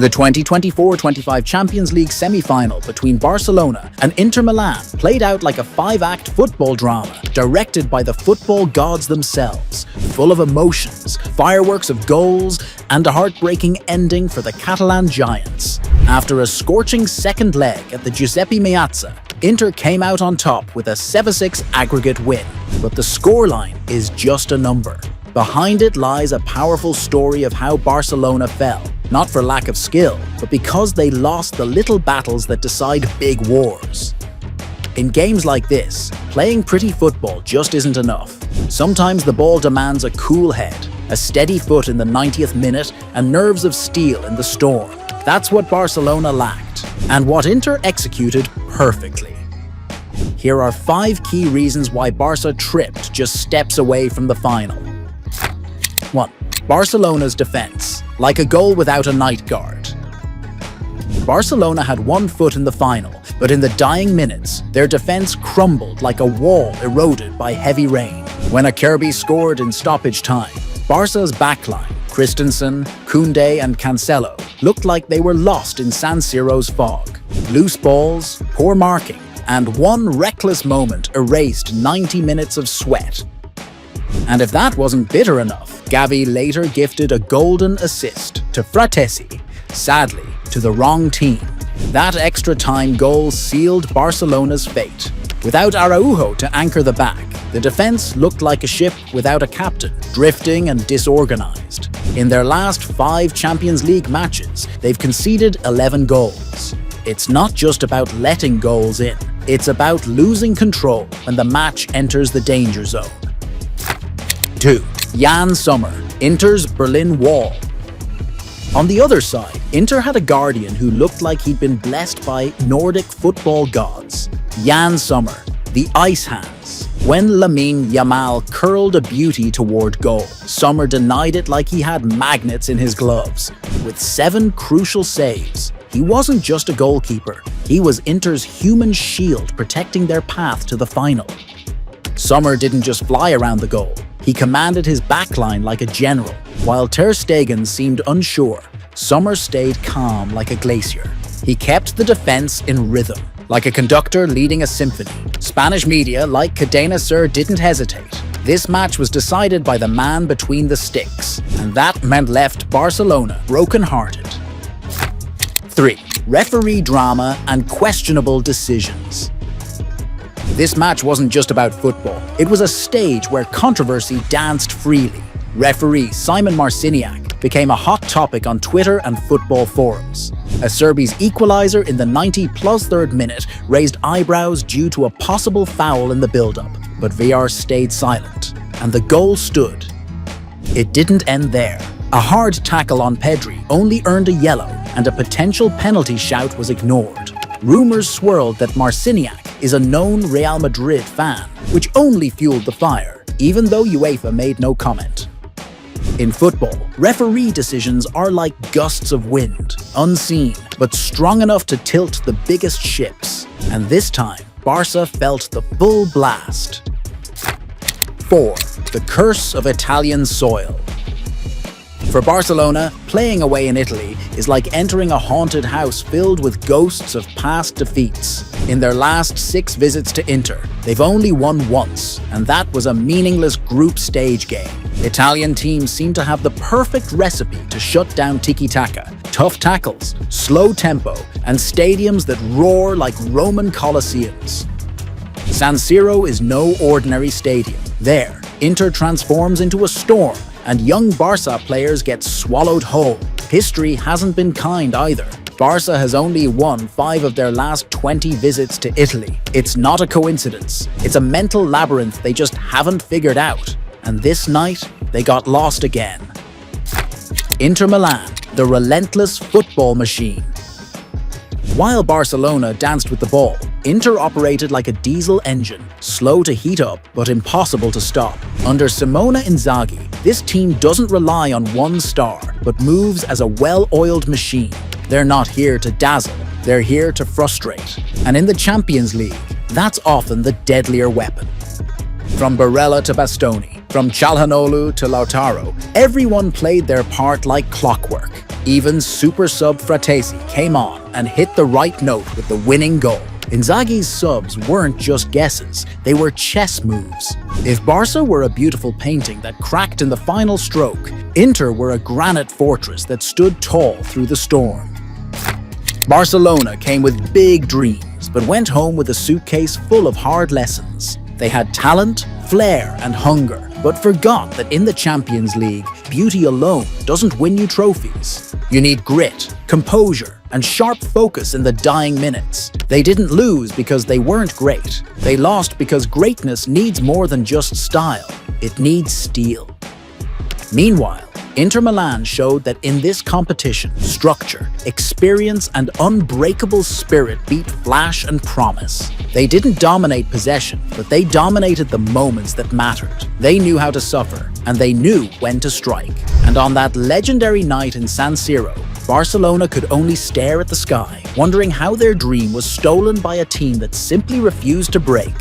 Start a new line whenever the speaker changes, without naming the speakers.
The 2024-25 Champions League semi-final between Barcelona and Inter Milan played out like a 5-act football drama, directed by the football gods themselves, full of emotions, fireworks of goals, and a heartbreaking ending for the Catalan giants. After a scorching second leg at the Giuseppe Meazza, Inter came out on top with a 7-6 aggregate win, but the scoreline is just a number. Behind it lies a powerful story of how Barcelona fell, not for lack of skill, but because they lost the little battles that decide big wars. In games like this, playing pretty football just isn't enough. Sometimes the ball demands a cool head, a steady foot in the 90th minute, and nerves of steel in the storm. That's what Barcelona lacked, and what Inter executed perfectly. Here are 5 key reasons why Barca tripped just steps away from the final. 1. Barcelona's defense, like a goal without a night guard. Barcelona had one foot in the final, but in the dying minutes, their defense crumbled like a wall eroded by heavy rain. When Acerbi scored in stoppage time, Barca's backline, Christensen, Koundé and Cancelo, looked like they were lost in San Siro's fog. Loose balls, poor marking, and one reckless moment erased 90 minutes of sweat. And if that wasn't bitter enough, Gavi later gifted a golden assist to Fratesi, sadly to the wrong team. That extra time goal sealed Barcelona's fate. Without Araujo to anchor the back, the defense looked like a ship without a captain, drifting and disorganized. In their last 5 Champions League matches, they've conceded 11 goals. It's not just about letting goals in, it's about losing control when the match enters the danger zone. 2. Yann Sommer, Inter's Berlin Wall. On the other side, Inter had a guardian who looked like he'd been blessed by Nordic football gods. Yann Sommer, the ice hands. When Lamine Yamal curled a beauty toward goal, Sommer denied it like he had magnets in his gloves. With 7 crucial saves, he wasn't just a goalkeeper, he was Inter's human shield protecting their path to the final. Sommer didn't just fly around the goal, he commanded his backline like a general. While Ter Stegen seemed unsure, Sommer stayed calm like a glacier. He kept the defense in rhythm, like a conductor leading a symphony. Spanish media, like Cadena Ser, didn't hesitate. This match was decided by the man between the sticks, and that meant left Barcelona broken-hearted. 3. Referee drama and questionable decisions. This match wasn't just about football, it was a stage where controversy danced freely. Referee Simon Marciniak became a hot topic on Twitter and football forums. Acerbi's equalizer in the 90-plus third minute raised eyebrows due to a possible foul in the build-up, but VAR stayed silent, and the goal stood. It didn't end there. A hard tackle on Pedri only earned a yellow, and a potential penalty shout was ignored. Rumors swirled that Marciniak is a known Real Madrid fan, which only fueled the fire, even though UEFA made no comment. In football, referee decisions are like gusts of wind, unseen, but strong enough to tilt the biggest ships. And this time, Barca felt the full blast. 4. The curse of Italian soil. For Barcelona, playing away in Italy is like entering a haunted house filled with ghosts of past defeats. In their last 6 visits to Inter, they've only won once, and that was a meaningless group stage game. Italian teams seem to have the perfect recipe to shut down tiki-taka, tough tackles, slow tempo, and stadiums that roar like Roman Colosseums. San Siro is no ordinary stadium. There, Inter transforms into a storm, and young Barca players get swallowed whole. History hasn't been kind either. Barca has only won 5 of their last 20 visits to Italy. It's not a coincidence. It's a mental labyrinth they just haven't figured out. And this night, they got lost again. Inter Milan, the relentless football machine. While Barcelona danced with the ball, Inter operated like a diesel engine, slow to heat up but impossible to stop. Under Simone Inzaghi, this team doesn't rely on one star, but moves as a well-oiled machine. They're not here to dazzle, they're here to frustrate. And in the Champions League, that's often the deadlier weapon. From Barella to Bastoni, from Calhanoglu to Lautaro, everyone played their part like clockwork. Even super sub Fratesi came on and hit the right note with the winning goal. Inzaghi's subs weren't just guesses, they were chess moves. If Barca were a beautiful painting that cracked in the final stroke, Inter were a granite fortress that stood tall through the storm. Barcelona came with big dreams, but went home with a suitcase full of hard lessons. They had talent, flair, and hunger, but forgot that in the Champions League, beauty alone doesn't win you trophies. You need grit, composure, and sharp focus in the dying minutes. They didn't lose because they weren't great. They lost because greatness needs more than just style. It needs steel. Meanwhile, Inter Milan showed that in this competition, structure, experience, and unbreakable spirit beat flash and promise. They didn't dominate possession, but they dominated the moments that mattered. They knew how to suffer, and they knew when to strike. And on that legendary night in San Siro, Barcelona could only stare at the sky, wondering how their dream was stolen by a team that simply refused to break.